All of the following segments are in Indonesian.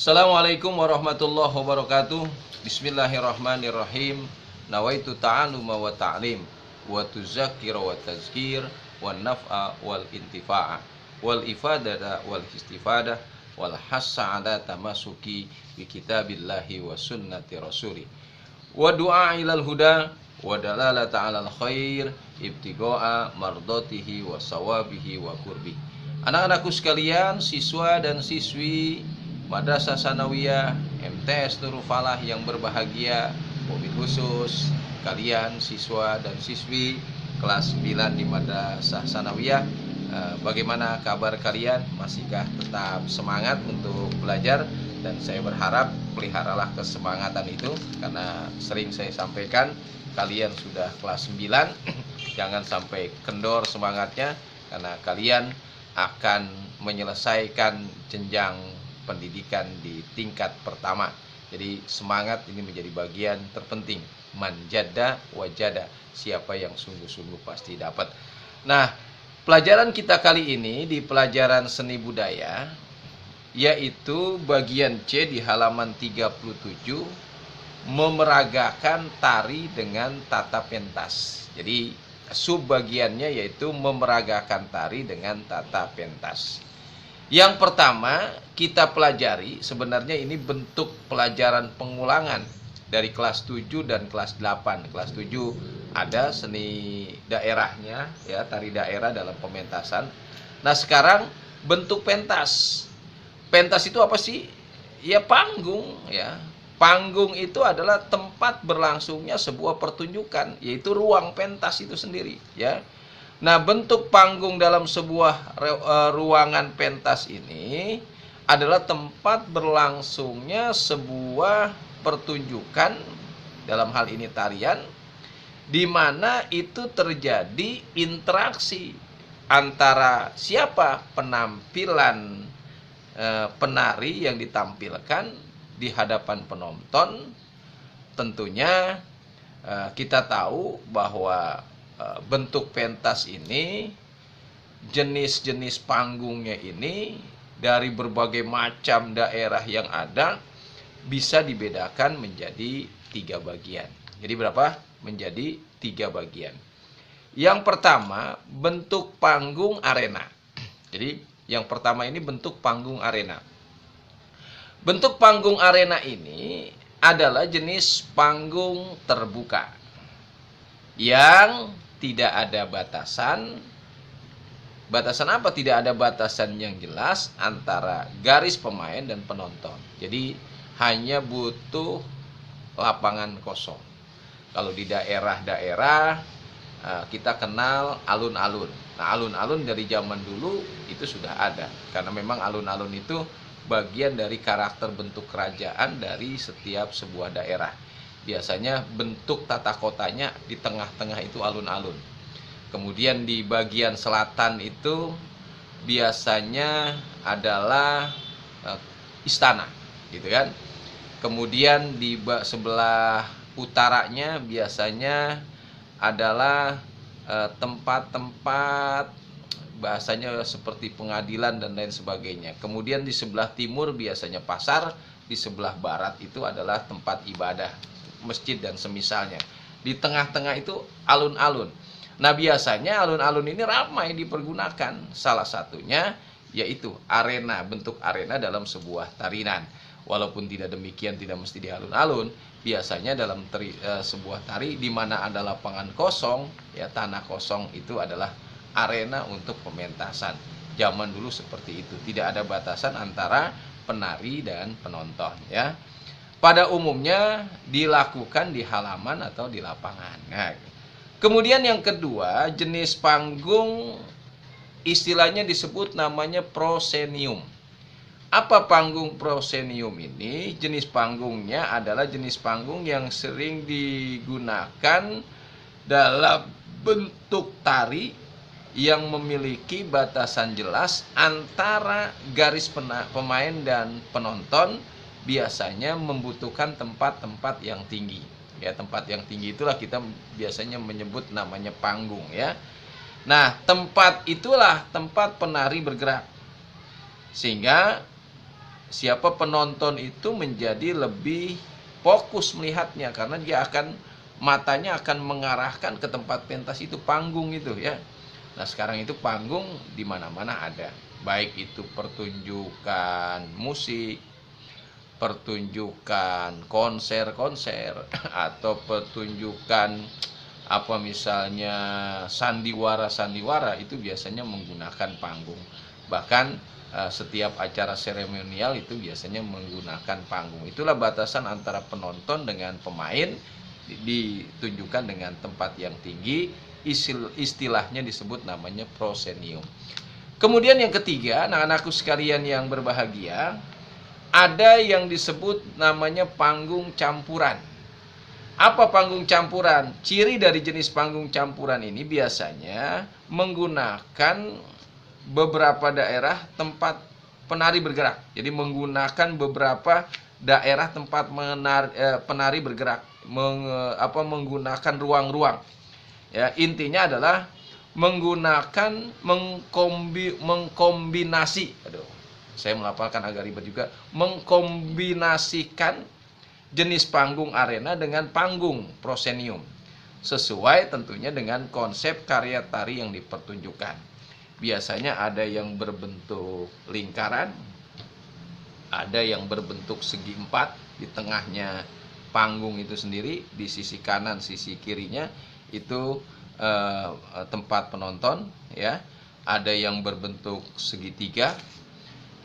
Assalamualaikum warahmatullahi wabarakatuh. Bismillahirrahmanirrahim. Nawaitu ta'aluma wa ta'lim wa tuzakkira wa tazkir wa naf'a wal intifa'a wal ifadata wal istifadah wal hassa ala tamasuki bi kitabillahi wa sunnati rasuli wa du'a ilal huda wa dalalata alal khair ibtigo'a mardatihi wa sawabihi wa kurbi. Anak-anakku sekalian, siswa dan siswi Madrasah Sanawiyah MTS Nurul Falah yang berbahagia, mobil khusus kalian siswa dan siswi kelas 9 di Madrasah Sanawiyah. Bagaimana kabar kalian? Masihkah tetap semangat untuk belajar? Dan saya berharap peliharalah kesemangatan itu, karena sering saya sampaikan kalian sudah kelas 9 jangan sampai kendor semangatnya, karena kalian akan menyelesaikan jenjang pendidikan di tingkat pertama. Jadi semangat ini menjadi bagian terpenting. Manjada wajada, siapa yang sungguh-sungguh pasti dapat. Nah, pelajaran kita kali ini di pelajaran seni budaya, yaitu bagian C di halaman 37, memeragakan tari dengan tata pentas. Jadi subbagiannya yaitu memeragakan tari dengan tata pentas. Yang pertama kita pelajari, sebenarnya ini bentuk pelajaran pengulangan dari kelas 7 dan kelas 8. Kelas 7 ada seni daerahnya, ya, tari daerah dalam pementasan. Nah, sekarang bentuk pentas. Pentas itu apa sih? Ya panggung, ya. Panggung itu adalah tempat berlangsungnya sebuah pertunjukan, yaitu ruang pentas itu sendiri, ya. Nah, bentuk panggung dalam sebuah ruangan pentas ini adalah tempat berlangsungnya sebuah pertunjukan, dalam hal ini tarian, di mana itu terjadi interaksi antara siapa penampilan penari yang ditampilkan di hadapan penonton. Tentunya kita tahu bahwa bentuk pentas ini, jenis-jenis panggungnya ini dari berbagai macam daerah yang ada bisa dibedakan menjadi 3 bagian. Jadi berapa? Menjadi 3 bagian. Yang pertama, bentuk panggung arena. Jadi yang pertama ini bentuk panggung arena. Bentuk panggung arena ini adalah jenis panggung terbuka yang tidak ada batasan. Batasan apa? Tidak ada batasan yang jelas antara garis pemain dan penonton. Jadi hanya butuh lapangan kosong. Kalau di daerah-daerah kita kenal alun-alun. Nah, alun-alun dari zaman dulu itu sudah ada, karena memang alun-alun itu bagian dari karakter bentuk kerajaan dari setiap sebuah daerah. Biasanya bentuk tata kotanya di tengah-tengah itu alun-alun. Kemudian di bagian selatan itu biasanya adalah istana, gitu kan. Kemudian di sebelah utaranya biasanya adalah tempat-tempat bahasanya seperti pengadilan dan lain sebagainya. Kemudian di sebelah timur biasanya pasar, di sebelah barat itu adalah tempat ibadah, masjid dan semisalnya. Di tengah-tengah itu alun-alun. Nah, biasanya alun-alun ini ramai dipergunakan. Salah satunya yaitu arena, bentuk arena dalam sebuah tarian. Walaupun tidak demikian, tidak mesti di alun-alun. Biasanya dalam sebuah tari di mana ada lapangan kosong, ya, tanah kosong, itu adalah arena untuk pementasan. Zaman dulu seperti itu, tidak ada batasan antara penari dan penonton, ya. Pada umumnya dilakukan di halaman atau di lapangan. Nah, kemudian yang kedua, jenis panggung istilahnya disebut namanya proscenium. Apa panggung proscenium ini? Jenis panggungnya adalah jenis panggung yang sering digunakan dalam bentuk tari yang memiliki batasan jelas antara garis pemain dan penonton. Biasanya membutuhkan tempat-tempat yang tinggi, ya. Tempat yang tinggi itulah kita biasanya menyebut namanya panggung, ya. Nah, tempat itulah tempat penari bergerak, sehingga siapa penonton itu menjadi lebih fokus melihatnya, karena dia akan matanya akan mengarahkan ke tempat pentas itu, panggung itu ya. Nah, sekarang itu panggung di mana-mana ada, baik itu pertunjukan musik, pertunjukan konser-konser, atau pertunjukan apa misalnya sandiwara-sandiwara, itu biasanya menggunakan panggung. Bahkan setiap acara seremonial itu biasanya menggunakan panggung. Itulah batasan antara penonton dengan pemain, ditunjukkan dengan tempat yang tinggi, istilahnya disebut namanya proscenium. Kemudian yang ketiga, anak-anakku sekalian yang berbahagia, ada yang disebut namanya panggung campuran. Apa panggung campuran? Ciri dari jenis panggung campuran ini biasanya menggunakan beberapa daerah tempat penari bergerak. Jadi menggunakan beberapa daerah tempat penari bergerak, menggunakan ruang-ruang. Ya, intinya adalah menggunakan mengkombinasi. Aduh, saya melafalkan agak ribet juga. Mengkombinasikan jenis panggung arena dengan panggung proscenium, sesuai tentunya dengan konsep karya tari yang dipertunjukkan. Biasanya ada yang berbentuk lingkaran, ada yang berbentuk segi empat, di tengahnya panggung itu sendiri, di sisi kanan sisi kirinya itu tempat penonton ya. Ada yang berbentuk segitiga,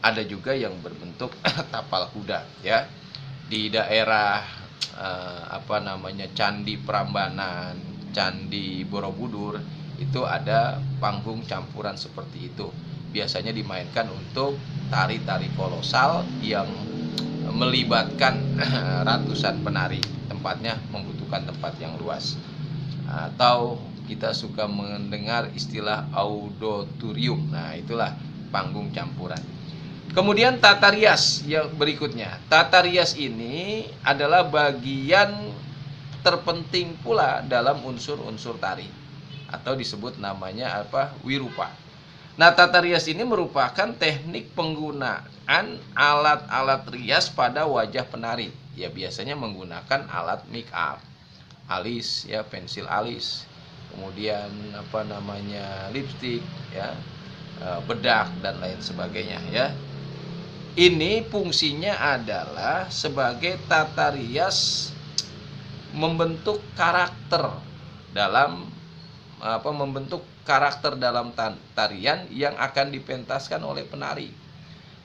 ada juga yang berbentuk tapal kuda ya. Di daerah Candi Prambanan, Candi Borobudur, itu ada panggung campuran seperti itu. Biasanya dimainkan untuk tari-tari kolosal yang melibatkan ratusan penari. Tempatnya membutuhkan tempat yang luas. Atau kita suka mendengar istilah auditorium. Nah, itulah panggung campuran. Kemudian tata rias yang berikutnya. Tata rias ini adalah bagian terpenting pula dalam unsur-unsur tari, atau disebut namanya wirupa. Nah, tata rias ini merupakan teknik penggunaan alat-alat rias pada wajah penari. Ya, biasanya menggunakan alat make up, alis ya, pensil alis, kemudian lipstik ya, bedak dan lain sebagainya ya. Ini fungsinya adalah sebagai tata rias membentuk karakter dalam tarian yang akan dipentaskan oleh penari.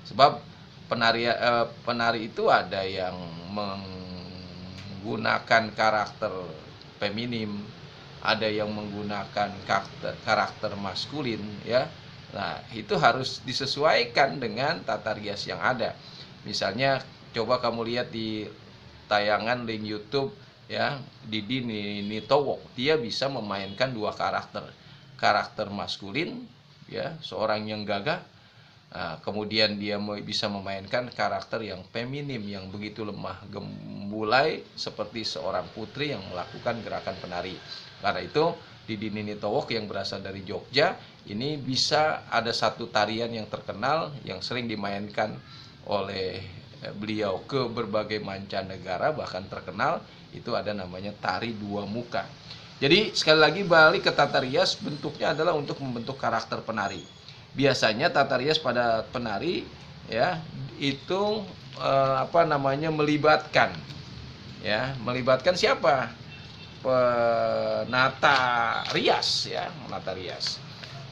Sebab penari itu ada yang menggunakan karakter feminim, ada yang menggunakan karakter maskulin ya. Nah, itu harus disesuaikan dengan tata rias yang ada. Misalnya, coba kamu lihat di tayangan link YouTube ya, Didi Nitowok, dia bisa memainkan dua karakter maskulin ya, seorang yang gagah. Nah, kemudian dia bisa memainkan karakter yang feminim yang begitu lemah gemulai seperti seorang putri yang melakukan gerakan penari. Karena itu Didi Nitowok yang berasal dari Jogja ini bisa ada satu tarian yang terkenal yang sering dimainkan oleh beliau ke berbagai mancanegara, bahkan terkenal, itu ada namanya tari dua muka. Jadi sekali lagi balik ke tata rias, bentuknya adalah untuk membentuk karakter penari. Biasanya tata rias pada penari ya itu melibatkan siapa? Penata rias ya, menata rias.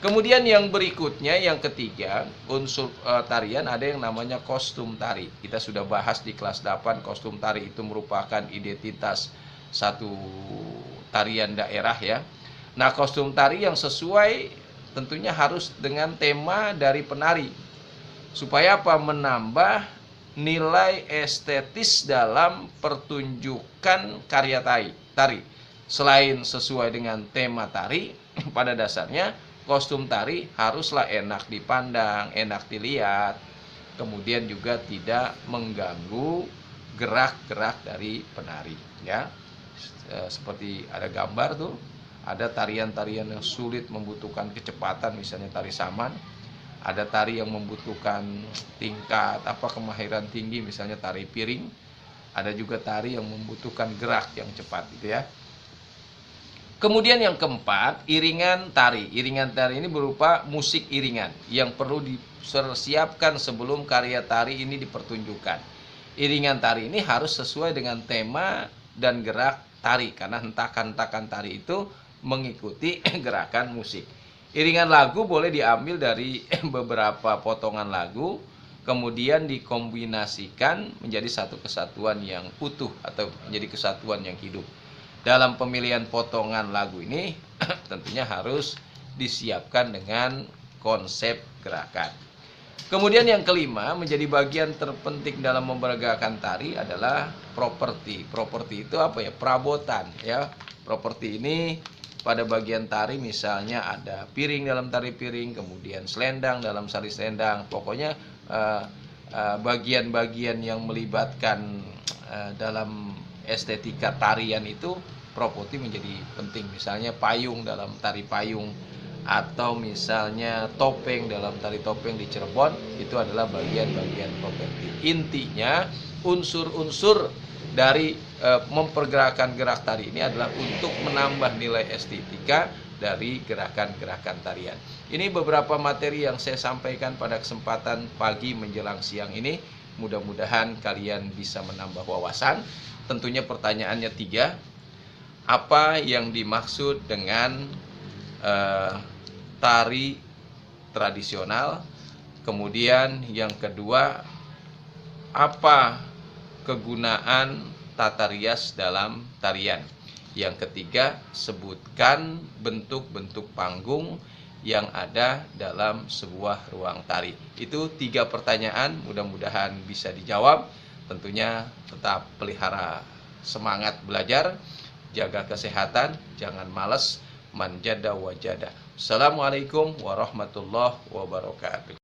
Kemudian yang berikutnya, yang ketiga, unsur tarian ada yang namanya kostum tari. Kita sudah bahas di kelas 8, kostum tari itu merupakan identitas satu tarian daerah ya. Nah, kostum tari yang sesuai tentunya harus dengan tema dari penari. Supaya apa? Menambah nilai estetis dalam pertunjukan karya tari. Selain sesuai dengan tema tari, pada dasarnya kostum tari haruslah enak dipandang, enak dilihat, kemudian juga tidak mengganggu gerak-gerak dari penari ya. Seperti ada gambar tuh, ada tarian-tarian yang sulit membutuhkan kecepatan, misalnya tari saman. Ada tari yang membutuhkan tingkat kemahiran tinggi, misalnya tari piring. Ada juga tari yang membutuhkan gerak yang cepat gitu ya. Kemudian yang keempat, iringan tari. Iringan tari ini berupa musik iringan yang perlu dipersiapkan sebelum karya tari ini dipertunjukkan. Iringan tari ini harus sesuai dengan tema dan gerak tari, karena hentakan-hentakan tari itu mengikuti gerakan musik. Iringan lagu boleh diambil dari beberapa potongan lagu, kemudian dikombinasikan menjadi satu kesatuan yang utuh atau menjadi kesatuan yang hidup. Dalam pemilihan potongan lagu ini tentunya harus disiapkan dengan konsep gerakan. Kemudian yang kelima, menjadi bagian terpenting dalam memperagakan tari adalah properti. Properti itu apa ya? Perabotan ya. Properti ini pada bagian tari misalnya ada piring dalam tari piring, kemudian selendang dalam tari selendang. Pokoknya bagian-bagian yang melibatkan dalam estetika tarian itu properti menjadi penting. Misalnya payung dalam tari payung, atau misalnya topeng dalam tari topeng di Cirebon, itu adalah bagian-bagian properti. Intinya unsur-unsur dari mempergerakan gerak tari ini adalah untuk menambah nilai estetika dari gerakan-gerakan tarian. Ini beberapa materi yang saya sampaikan pada kesempatan pagi menjelang siang ini. Mudah-mudahan kalian bisa menambah wawasan. Tentunya pertanyaannya 3. Apa yang dimaksud dengan tari tradisional? Kemudian yang kedua, apa kegunaan tata rias dalam tarian? Yang ketiga, sebutkan bentuk-bentuk panggung yang ada dalam sebuah ruang tari. Itu 3 pertanyaan, mudah-mudahan bisa dijawab. Tentunya tetap pelihara semangat belajar, jaga kesehatan, jangan malas, manjada wajada. Assalamualaikum warahmatullahi wabarakatuh.